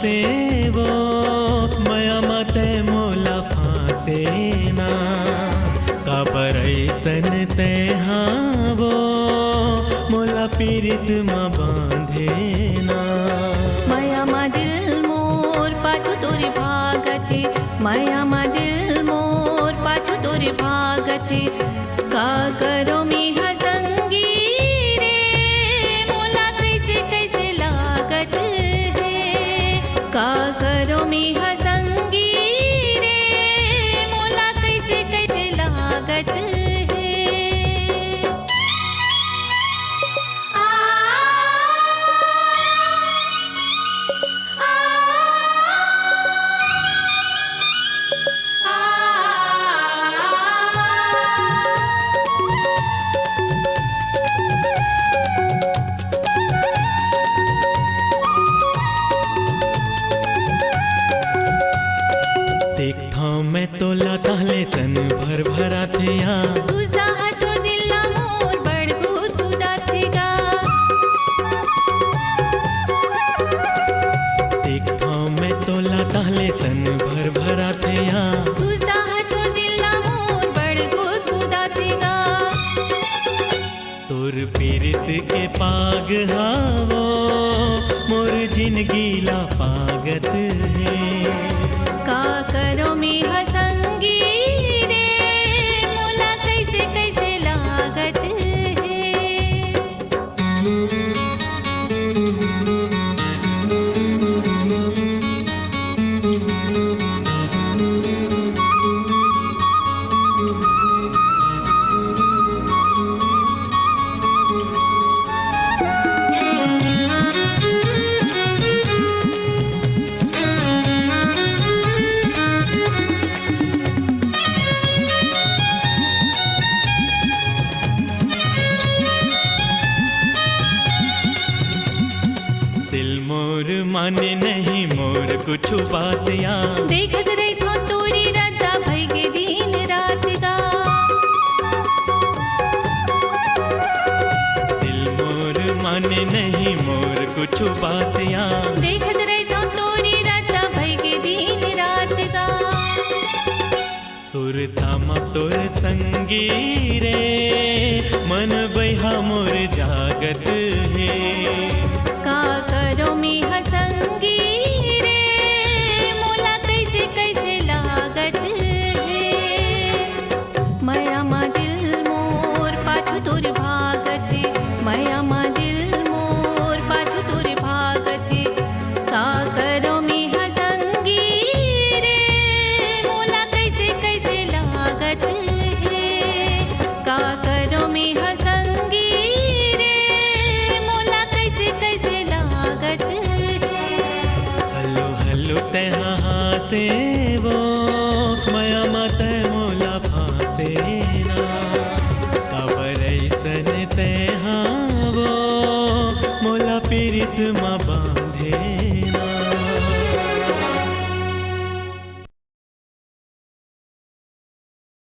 हासे वो मया मते मोला फांसे ना काबर ऐसन ते हाँ वो मोला पीरित मा बांधे ना। माया मा दिल मोर पाछू तोरी भागते, माया मा दिल मोर पाछू तोरी भागते। का करो मिहा संगी रे मोला कैसे कैसे लागत है। का करो मिहा संगी रे मोला कैसे कैसे लागत है। देखता मैं तोला ताले तन भर भरा थे तुझा हातोर दिला मोर बड़गुद गुदातेगा। देखता मैं तोला ताले तन भर भरा थे तुझा हातोर दिला मोर बड़गुद गुदातेगा। तोर पीरित के पाग हावो मोर जिंदगी ला पागत है। का करो मिहा संगी रे मोला कैसे कैसे लागत है। दिल मोर माने नहीं मोर कुछ बात या देखत रही तो तोरी रजा भई के दिन रात का। दिल मोर माने नहीं मोर कुछ बात या देखत रही तो तोरी रजा भई के दिन रात का। सुरता मा तोर संगी रे मन बहा मोर जागत है। का करो मिहा संगी रे मोला कैसे कैसे लागत है। माया मा दिल मोर पाछू तोरी भागते, माया मा दिल मोर पाछू तोरी भागते। का करो मिहा संगी रे मोला कैसे कैसे लागत है। का करो मिहा संगी रे मोला कैसे कैसे लागत है। हलो हलो ते हासे वो मया मत मोला फांसे ना काबर ऐसन ते हाँ वो मोला पीरित मा बांधे